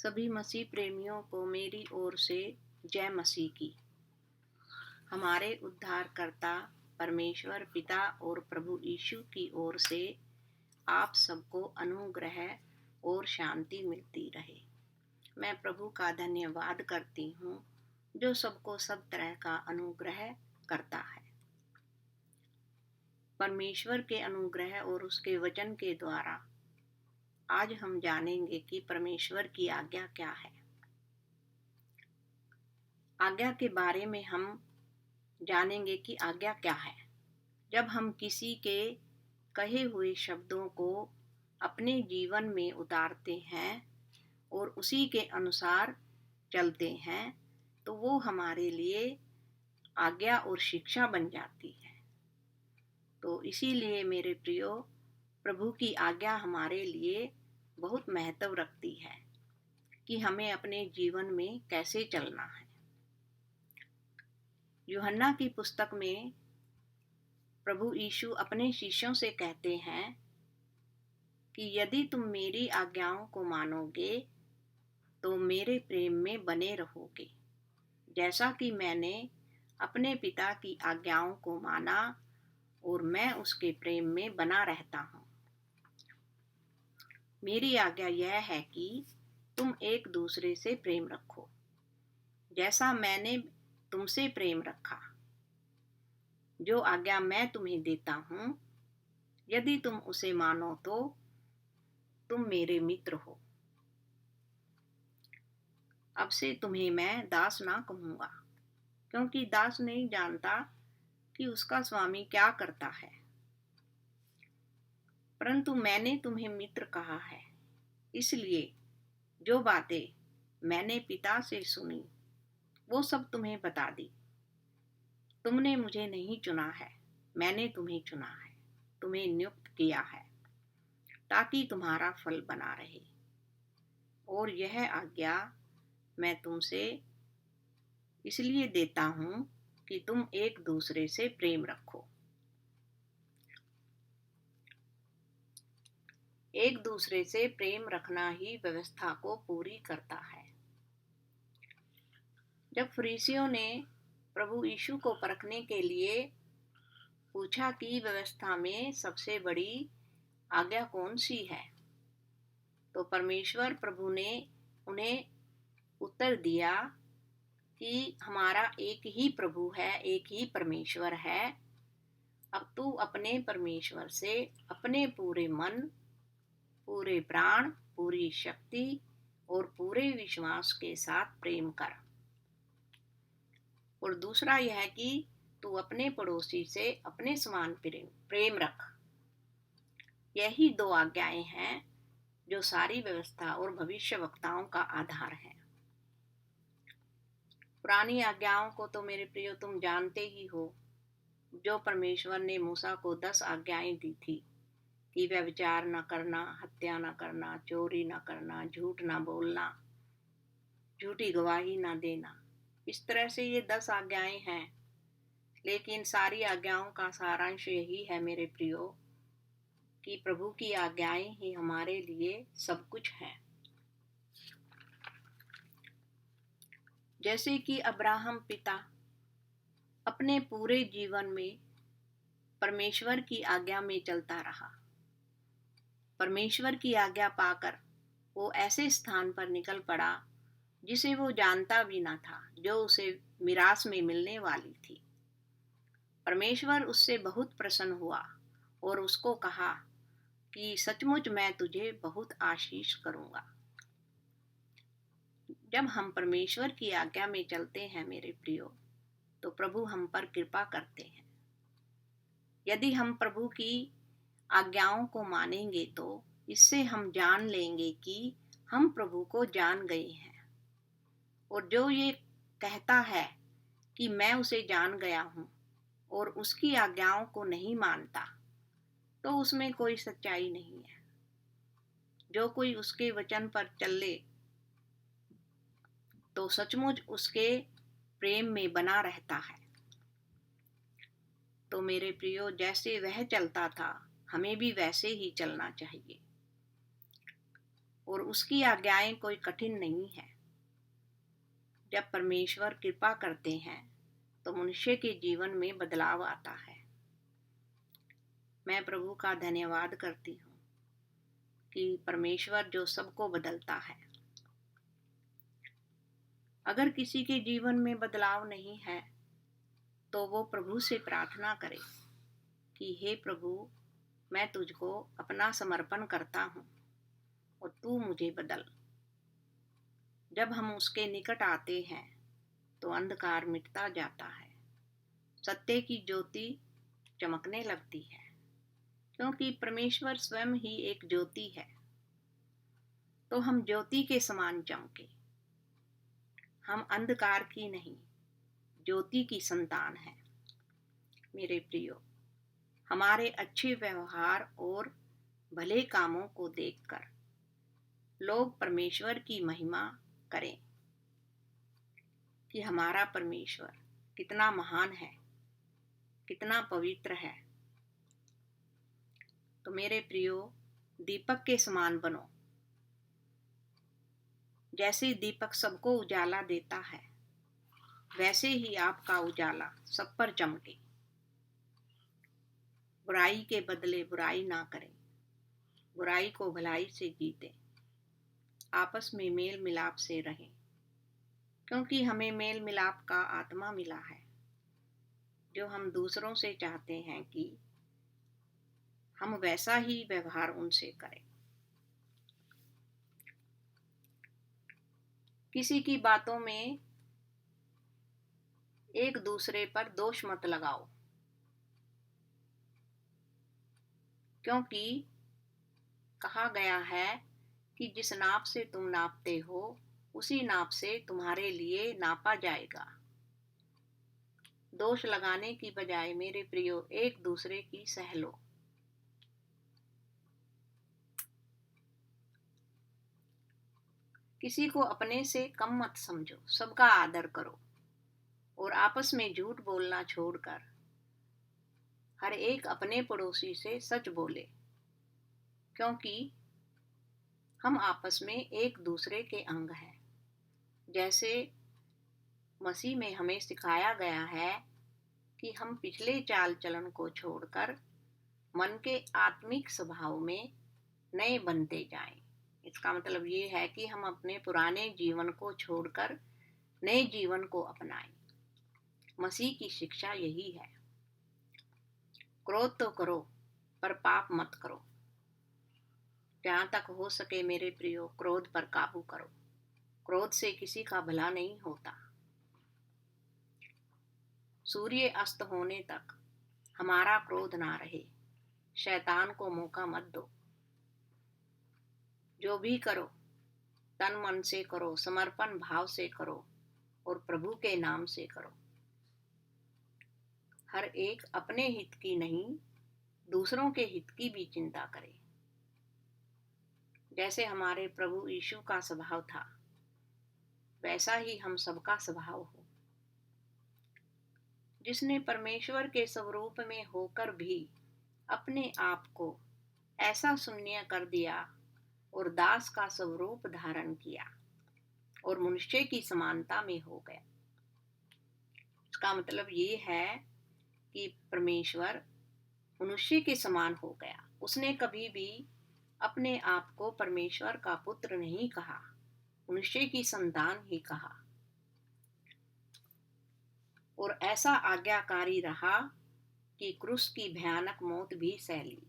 सभी मसीह प्रेमियों को मेरी ओर से जय मसीह की। हमारे उद्धारकर्ता परमेश्वर पिता और प्रभु यीशु की ओर से आप सबको अनुग्रह और शांति मिलती रहे। मैं प्रभु का धन्यवाद करती हूँ जो सबको सब तरह का अनुग्रह करता है। परमेश्वर के अनुग्रह और उसके वचन के द्वारा आज हम जानेंगे कि परमेश्वर की आज्ञा क्या है। आज्ञा के बारे में हम जानेंगे कि आज्ञा क्या है। जब हम किसी के कहे हुए शब्दों को अपने जीवन में उतारते हैं और उसी के अनुसार चलते हैं तो वो हमारे लिए आज्ञा और शिक्षा बन जाती है। तो इसीलिए मेरे प्रियो, प्रभु की आज्ञा हमारे लिए बहुत महत्व रखती है कि हमें अपने जीवन में कैसे चलना है। यूहन्ना की पुस्तक में प्रभु यीशु अपने शिष्यों से कहते हैं कि यदि तुम मेरी आज्ञाओं को मानोगे तो मेरे प्रेम में बने रहोगे, जैसा कि मैंने अपने पिता की आज्ञाओं को माना और मैं उसके प्रेम में बना रहता हूँ। मेरी आज्ञा यह है कि तुम एक दूसरे से प्रेम रखो, जैसा मैंने तुमसे प्रेम रखा। जो आज्ञा मैं तुम्हें देता हूँ, यदि तुम उसे मानो तो तुम मेरे मित्र हो। अब से तुम्हें मैं दास ना कहूँगा, क्योंकि दास नहीं जानता कि उसका स्वामी क्या करता है, परंतु मैंने तुम्हें मित्र कहा है। इसलिए जो बातें मैंने पिता से सुनी वो सब तुम्हें बता दी। तुमने मुझे नहीं चुना है, मैंने तुम्हें चुना है, तुम्हें नियुक्त किया है ताकि तुम्हारा फल बना रहे। और यह आज्ञा मैं तुमसे इसलिए देता हूँ कि तुम एक दूसरे से प्रेम रखो। एक दूसरे से प्रेम रखना ही व्यवस्था को पूरी करता है। जब फरीसियों ने प्रभु यीशु को परखने के लिए पूछा कि व्यवस्था में सबसे बड़ी आज्ञा कौन सी है, तो परमेश्वर प्रभु ने उन्हें उत्तर दिया कि हमारा एक ही प्रभु है, एक ही परमेश्वर है। अब तू अपने परमेश्वर से अपने पूरे मन, पूरे प्राण, पूरी शक्ति और पूरे विश्वास के साथ प्रेम कर। और दूसरा यह कि तू अपने पड़ोसी से अपने समान प्रेम रख। यही दो आज्ञाएं हैं जो सारी व्यवस्था और भविष्यवक्ताओं का आधार है। पुरानी आज्ञाओं को तो मेरे प्रियो तुम जानते ही हो, जो परमेश्वर ने मूसा को 10 आज्ञाएं दी थी कि व्यभिचार न करना, हत्या न करना, चोरी न करना, झूठ न बोलना, झूठी गवाही न देना। इस तरह से ये 10 आज्ञाएं हैं, लेकिन सारी आज्ञाओं का सारांश यही है मेरे प्रियो कि प्रभु की आज्ञाएं ही हमारे लिए सब कुछ है। जैसे कि अब्राहम पिता अपने पूरे जीवन में परमेश्वर की आज्ञा में चलता रहा। परमेश्वर की आज्ञा पाकर वो ऐसे स्थान पर निकल पड़ा जिसे वो जानता भी ना था, जो उसे मिरास में मिलने वाली थी। परमेश्वर उससे बहुत प्रसन्न हुआ और उसको कहा कि सचमुच मैं तुझे बहुत आशीष करूंगा। जब हम परमेश्वर की आज्ञा में चलते हैं मेरे प्रियो, तो प्रभु हम पर कृपा करते हैं। यदि हम प्रभु की आज्ञाओं को मानेंगे तो इससे हम जान लेंगे कि हम प्रभु को जान गए हैं। और जो ये कहता है कि मैं उसे जान गया हूँ और उसकी आज्ञाओं को नहीं मानता, तो उसमें कोई सच्चाई नहीं है। जो कोई उसके वचन पर चले तो सचमुच उसके प्रेम में बना रहता है। तो मेरे प्रियो, जैसे वह चलता था हमें भी वैसे ही चलना चाहिए। और उसकी आज्ञाएं कोई कठिन नहीं है। जब परमेश्वर कृपा करते हैं तो मनुष्य के जीवन में बदलाव आता है। मैं प्रभु का धन्यवाद करती हूँ कि परमेश्वर जो सबको बदलता है। अगर किसी के जीवन में बदलाव नहीं है तो वो प्रभु से प्रार्थना करे कि हे प्रभु, मैं तुझको अपना समर्पण करता हूँ और तू मुझे बदल। जब हम उसके निकट आते हैं तो अंधकार मिटता जाता है, सत्य की ज्योति चमकने लगती है, क्योंकि परमेश्वर स्वयं ही एक ज्योति है। तो हम ज्योति के समान चमके। हम अंधकार की नहीं, ज्योति की संतान हैं। मेरे प्रियो, हमारे अच्छे व्यवहार और भले कामों को देखकर लोग परमेश्वर की महिमा करें कि हमारा परमेश्वर कितना महान है, कितना पवित्र है। तो मेरे प्रियो, दीपक के समान बनो। जैसे दीपक सबको उजाला देता है, वैसे ही आपका उजाला सब पर चमके। बुराई के बदले बुराई ना करें, बुराई को भलाई से जीतें। आपस में मेल मिलाप से रहें, क्योंकि हमें मेल मिलाप का आत्मा मिला है, जो हम दूसरों से चाहते हैं कि हम वैसा ही व्यवहार उनसे करें। किसी की बातों में एक दूसरे पर दोष मत लगाओ, क्योंकि कहा गया है कि जिस नाप से तुम नापते हो उसी नाप से तुम्हारे लिए नापा जाएगा। दोष लगाने की बजाय मेरे प्रियो, एक दूसरे की सह लो। किसी को अपने से कम मत समझो, सबका आदर करो और आपस में झूठ बोलना छोड़कर हर एक अपने पड़ोसी से सच बोले, क्योंकि हम आपस में एक दूसरे के अंग हैं। जैसे मसीह में हमें सिखाया गया है कि हम पिछले चाल चलन को छोड़कर मन के आत्मिक स्वभाव में नए बनते जाएं। इसका मतलब ये है कि हम अपने पुराने जीवन को छोड़कर नए जीवन को अपनाएं। मसीह की शिक्षा यही है। क्रोध तो करो पर पाप मत करो। जहां तक हो सके मेरे प्रियो, क्रोध पर काबू करो। क्रोध से किसी का भला नहीं होता। सूर्य अस्त होने तक हमारा क्रोध ना रहे। शैतान को मौका मत दो। जो भी करो तन मन से करो, समर्पण भाव से करो और प्रभु के नाम से करो। हर एक अपने हित की नहीं, दूसरों के हित की भी चिंता करे। जैसे हमारे प्रभु यीशु का स्वभाव था, वैसा ही हम सबका स्वभाव हो। जिसने परमेश्वर के स्वरूप में होकर भी अपने आप को ऐसा शून्य कर दिया और दास का स्वरूप धारण किया और मनुष्य की समानता में हो गया। इसका मतलब ये है कि परमेश्वर मनुष्य के समान हो गया। उसने कभी भी अपने आप को परमेश्वर का पुत्र नहीं कहा, मनुष्य की संतान ही कहा, और ऐसा आज्ञाकारी रहा कि क्रूस की भयानक मौत भी सह ली।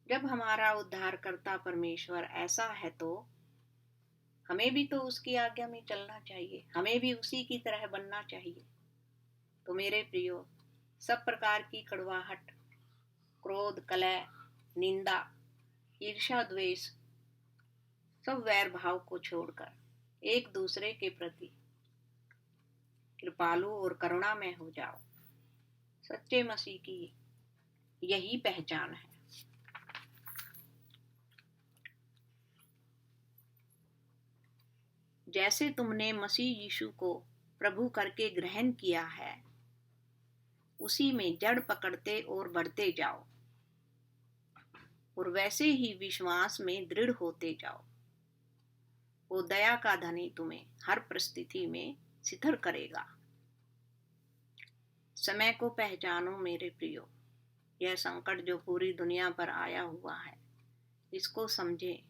जब हमारा उद्धारकर्ता परमेश्वर ऐसा है तो हमें भी तो उसकी आज्ञा में चलना चाहिए, हमें भी उसी की तरह बनना चाहिए। तो मेरे प्रियो, सब प्रकार की कड़वाहट, क्रोध, कलह, निंदा, ईर्ष्या, द्वेष, सब वैर भाव को छोड़कर एक दूसरे के प्रति कृपालु और करुणामय हो जाओ। सच्चे मसीह की यही पहचान है। जैसे तुमने मसीह यीशु को प्रभु करके ग्रहण किया है, उसी में जड़ पकड़ते और बढ़ते जाओ। और वैसे ही विश्वास में दृढ़ होते जाओ। वो दया का धनी तुम्हें हर परिस्थिति में स्थिर करेगा। समय को पहचानो मेरे प्रियो। यह संकट जो पूरी दुनिया पर आया हुआ है, इसको समझे।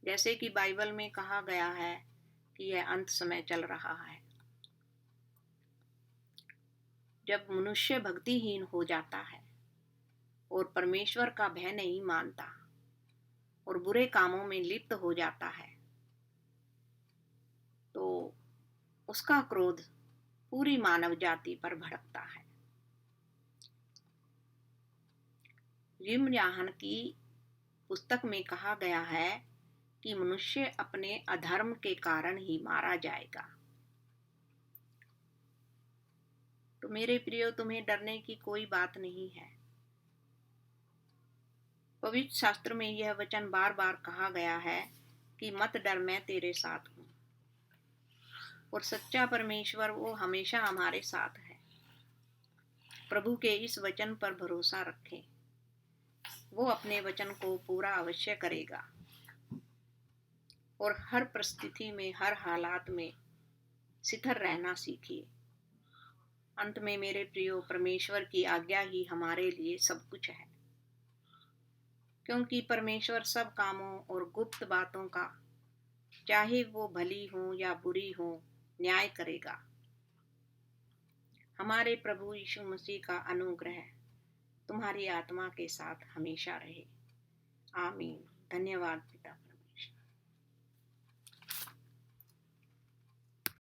जैसे कि बाइबल में कहा गया है कि यह अंत समय चल रहा है। जब मनुष्य भक्तिहीन हो जाता है और परमेश्वर का भय नहीं मानता और बुरे कामों में लिप्त हो जाता है, तो उसका क्रोध पूरी मानव जाति पर भड़कता है। यिर्मयाह की पुस्तक में कहा गया है कि मनुष्य अपने अधर्म के कारण ही मारा जाएगा। तो मेरे प्रियो, तुम्हें डरने की कोई बात नहीं है। पवित्र शास्त्र में यह वचन बार बार कहा गया है कि मत डर, मैं तेरे साथ हूँ। और सच्चा परमेश्वर वो हमेशा हमारे साथ है। प्रभु के इस वचन पर भरोसा रखें। वो अपने वचन को पूरा अवश्य करेगा। और हर परिस्थिति में, हर हालात में स्थिर रहना सीखिए। अंत में मेरे प्रियो, परमेश्वर की आज्ञा ही हमारे लिए सब कुछ है, क्योंकि परमेश्वर सब कामों और गुप्त बातों का, चाहे वो भली हो या बुरी हो, न्याय करेगा। हमारे प्रभु यीशु मसीह का अनुग्रह तुम्हारी आत्मा के साथ हमेशा रहे। आमीन। धन्यवाद पिता।